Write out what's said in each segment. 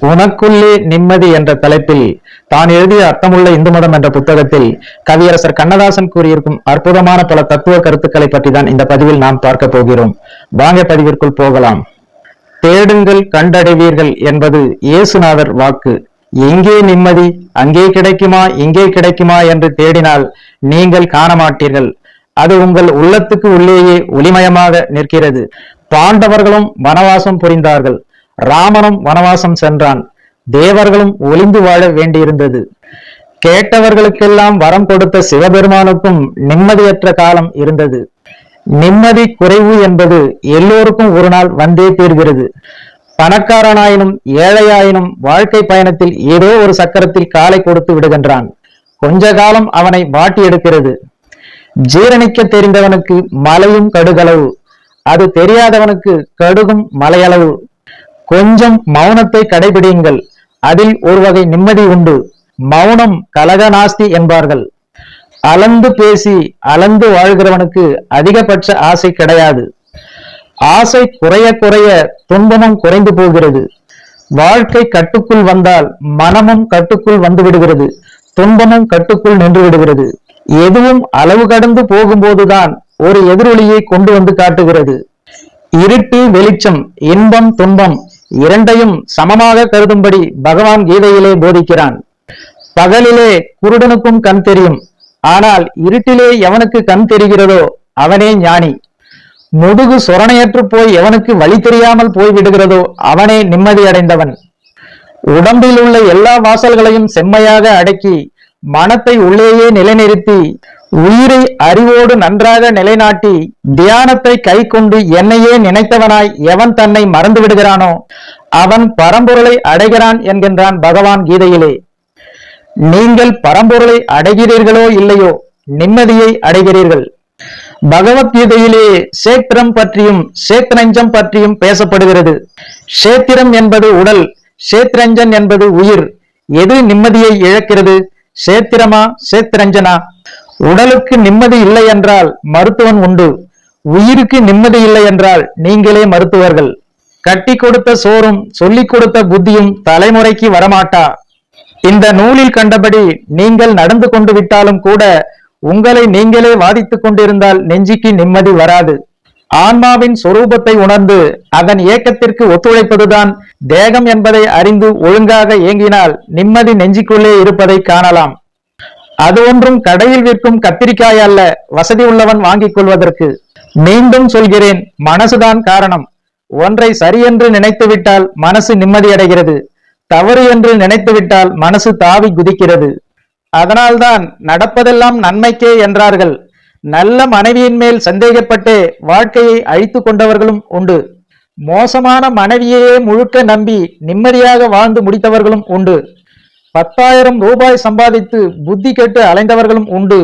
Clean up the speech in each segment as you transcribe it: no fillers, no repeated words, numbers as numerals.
உனக்குள்ளே நிம்மதி என்ற தலைப்பில் தான் எழுதிய அர்த்தமுள்ள இந்து மதம் என்ற புத்தகத்தில் கவியரசர் கண்ணதாசன் கூறியிருக்கும் அற்புதமான பல தத்துவ கருத்துக்களை பற்றி தான் இந்த பதிவில் நாம் பார்க்க போகிறோம். வாங்க பதிவிற்குள் போகலாம். தேடுங்கள் கண்டடைவீர்கள் என்பது இயேசுநாதர் வாக்கு. எங்கே நிம்மதி, அங்கே கிடைக்குமா, இங்கே கிடைக்குமா என்று தேடினால் நீங்கள் காண மாட்டீர்கள். அது உங்கள் உள்ளத்துக்கு உள்ளேயே ஒளிமயமாக நிற்கிறது. பாண்டவர்களும் வனவாசம் புரிந்தார்கள், ராமனும் வனவாசம் சென்றான், தேவர்களும் ஒளிந்து வாழ வேண்டியிருந்தது. கேட்டவர்களுக்கெல்லாம் வரம் கொடுத்த சிவபெருமானுக்கும் நிம்மதியற்ற காலம் இருந்தது. நிம்மதி குறைவு என்பது எல்லோருக்கும் ஒரு நாள் வந்தே தீர்கிறது. பணக்காரனாயினும் ஏழையாயினும் வாழ்க்கை பயணத்தில் ஏதோ ஒரு சக்கரத்தில் காலை கொடுத்து விடுகின்றான். கொஞ்ச காலம் அவனை வாட்டி எடுக்கிறது. ஜீரணிக்க தெரிந்தவனுக்கு மலையும் கடுகளவு, அது தெரியாதவனுக்கு கடுகும் மலையளவு. கொஞ்சம் மௌனத்தை கடைபிடியுங்கள், அதில் ஒரு வகை நிம்மதி உண்டு. மௌனம் கலகநாஸ்தி என்பார்கள். அளந்து பேசி அளந்து வாழ்கிறவனுக்கு அதிகபட்ச ஆசை கிடையாது. ஆசை குறைய குறைய துன்பமும் குறைந்து போகிறது. வாழ்க்கை கட்டுக்குள் வந்தால் மனமும் கட்டுக்குள் வந்து விடுகிறது, துன்பமும் கட்டுக்குள் நின்று விடுகிறது. எதுவும் அளவு கடந்து போகும்போதுதான் ஒரு எதிரொலியை கொண்டு வந்து காட்டுகிறது. இருட்டு வெளிச்சம், இன்பம் துன்பம் இரண்டையும் சமமாக கருதும்படி பகவான் கீதையிலே போதிக்கிறான். பகலிலே குருடனுக்கும் கண் தெரியும், ஆனால் இருட்டிலே எவனுக்கு கண் தெரிகிறதோ அவனே ஞானி. முதுகு சொரணையற்று போய் எவனுக்கு வழி தெரியாமல் போய் விடுகிறதோ அவனே நிம்மதி அடைந்தவன். உடம்பில் உள்ள எல்லா வாசல்களையும் செம்மையாக அடக்கி மனத்தை உள்ளேயே நிலைநிறுத்தி உயிரை அறிவோடு நன்றாக நிலைநாட்டி தியானத்தை கை கொண்டு என்னையே நினைத்தவனாய் எவன் தன்னை மறந்து விடுகிறானோ அவன் பரம்பொருளை அடைகிறான் என்கின்றான் பகவான் கீதையிலே. நீங்கள் பரம்பொருளை அடைகிறீர்களோ இல்லையோ, நிம்மதியை அடைகிறீர்கள். பகவத்கீதையிலே சேத்திரம் பற்றியும் சேத்ரஞ்சம் பற்றியும் பேசப்படுகிறது. சேத்திரம் என்பது உடல், சேத்ரஞ்சன் என்பது உயிர். எது நிம்மதியை இழக்கிறது, சேத்திரமா சேத்ரஞ்சனா? உடலுக்கு நிம்மதி இல்லை என்றால் மருத்துவன் உண்டு, உயிருக்கு நிம்மதி இல்லை என்றால் நீங்களே மருத்துவர்கள். கட்டி கொடுத்த சோறும் சொல்லிக் கொடுத்த புத்தியும் தலைமுறைக்கு வரமாட்டா. இந்த நூலில் கண்டபடி நீங்கள் நடந்து கொண்டு விட்டாலும் கூட உங்களை நீங்களே வாதித்துக் கொண்டிருந்தால் நெஞ்சுக்கு நிம்மதி வராது. ஆன்மாவின் சொரூபத்தை உணர்ந்து அதன் இயக்கத்திற்கு ஒத்துழைப்பதுதான் தேகம் என்பதை அறிந்து ஒழுங்காக இயங்கினால் நிம்மதி நெஞ்சுக்குள்ளே இருப்பதை காணலாம். அது ஒன்றும் கடையில் விற்கும் கத்திரிக்காய் அல்ல, வசதி உள்ளவன் வாங்கிக் கொள்வதற்கு. மீண்டும் சொல்கிறேன், மனசுதான் காரணம். ஒன்றை சரியென்று நினைத்துவிட்டால் மனசு நிம்மதியடைகிறது, தவறு என்று நினைத்துவிட்டால் மனசு தாவி குதிக்கிறது. அதனால்தான் நடப்பதெல்லாம் நன்மைக்கே என்றார்கள். நல்ல மனைவியின் மேல் சந்தேகப்பட்டு வாழ்க்கையை அழித்து கொண்டவர்களும் உண்டு. மோசமான மனைவியையே முழுக்க நம்பி நிம்மதியாக வாழ்ந்து முடித்தவர்களும் உண்டு. 10,000 ரூபாய் சம்பாதித்து புத்தி கெட்டு அலைந்தவர்களும் உண்டு.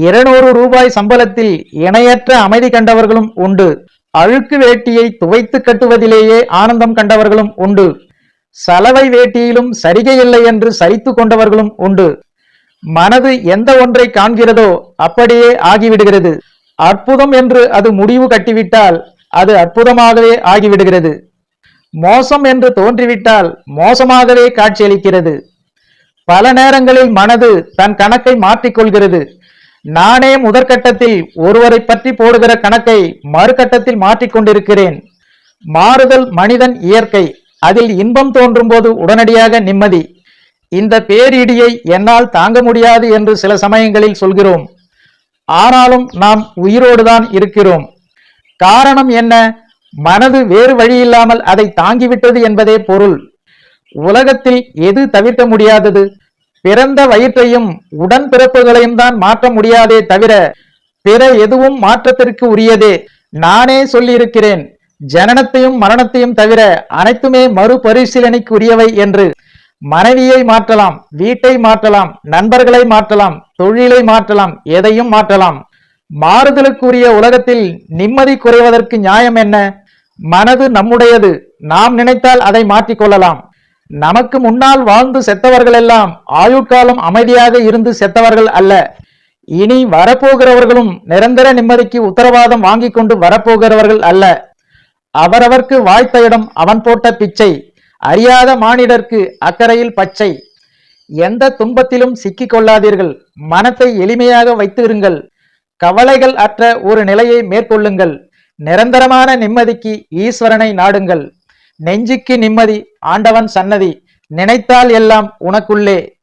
200 ரூபாய் சம்பளத்தில் இணையற்ற அமைதி கண்டவர்களும் உண்டு. அழுக்கு வேட்டியை துவைத்து கட்டுவதிலேயே ஆனந்தம் கண்டவர்களும் உண்டு. சலவை வேட்டியிலும் சரிகை இல்லை என்று சரித்து கொண்டவர்களும் உண்டு. மனது எந்த ஒன்றை காண்கிறதோ அப்படியே ஆகிவிடுகிறது. அற்புதம் என்று அது முடிவு கட்டிவிட்டால் அது அற்புதமாகவே ஆகிவிடுகிறது. மோசம் என்று தோன்றிவிட்டால் மோசமாகவே காட்சியளிக்கிறது. பல நேரங்களில் மனது தன் கணக்கை மாற்றிக்கொள்கிறது. நானே முதற்கட்டத்தில் ஒருவரை பற்றி போடுகிற கணக்கை மறுகட்டத்தில் மாற்றிக்கொண்டிருக்கிறேன். மாறுதல் மனிதன் இயற்கை. அதில் இன்பம் தோன்றும் போது உடனடியாக நிம்மதி. இந்த பேரிடியை என்னால் தாங்க முடியாது என்று சில சமயங்களில் சொல்கிறோம். ஆனாலும் நாம் உயிரோடுதான் இருக்கிறோம். காரணம் என்ன? மனது வேறு வழியில்லாமல் அதை தாங்கிவிட்டது என்பதே பொருள். உலகத்தில் எது தவிர்க்க முடியாதது? பிறந்த வயிற்றையும் உடன் பிறப்புகளையும் தான் மாற்ற முடியாதே தவிர பிற எதுவும் மாற்றத்திற்கு உரியதே. நானே சொல்லியிருக்கிறேன், ஜனனத்தையும் மரணத்தையும் தவிர அனைத்துமே மறுபரிசீலனைக்கு உரியவை என்று. மனைவியை மாற்றலாம், வீட்டை மாற்றலாம், நண்பர்களை மாற்றலாம், தொழிலை மாற்றலாம், எதையும் மாற்றலாம். மாறுதலுக்குரிய உலகத்தில் நிம்மதி குறைவதற்கு நியாயம் என்ன? மனது நம்முடையது, நாம் நினைத்தால் அதை மாற்றிக்கொள்ளலாம். நமக்கு முன்னால் வாழ்ந்து செத்தவர்கள் எல்லாம் ஆயுட்காலம் அமைதியாக இருந்து செத்தவர்கள் அல்ல. இனி வரப்போகிறவர்களும் நிரந்தர நிம்மதிக்கு உத்தரவாதம் வாங்கி கொண்டு வரப்போகிறவர்கள் அல்ல. அவரவர்க்கு வாய்த்த இடம் அவன் போட்ட பிச்சை. அறியாத மானிடர்க்கு அக்கறையில் பச்சை. எந்த துன்பத்திலும் சிக்கிக் கொள்ளாதீர்கள். மனத்தை எளிமையாக வைத்திருங்கள். கவலைகள் அற்ற ஒரு நிலையை மேற்கொள்ளுங்கள். நிரந்தரமான நிம்மதிக்கு ஈஸ்வரனை நாடுங்கள். நெஞ்சுக்கு நிம்மதி ஆண்டவன் சன்னதி. நினைத்தால் எல்லாம் உனக்குள்ளே.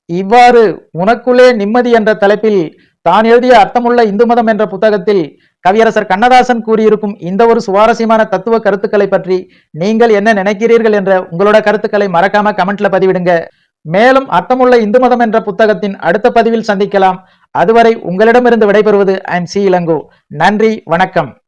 இவ்வாறு உனக்குள்ளே நிம்மதி என்ற தலைப்பில் தான் எழுதிய அர்த்தமுள்ள இந்து மதம் என்ற புத்தகத்தில் கவியரசர் கண்ணதாசன் கூறியிருக்கும் இந்த ஒரு சுவாரஸ்யமான தத்துவ கருத்துக்களை பற்றி நீங்கள் என்ன நினைக்கிறீர்கள் என்ற உங்களோட கருத்துக்களை மறக்காம கமெண்ட்ல பதிவிடுங்க. மேலும் அர்த்தமுள்ள இந்து மதம் என்ற புத்தகத்தின் அடுத்த பதிவில் சந்திக்கலாம். அதுவரை உங்களிடமிருந்து விடைபெறுவது ஐம் சி இளங்கோ. நன்றி, வணக்கம்.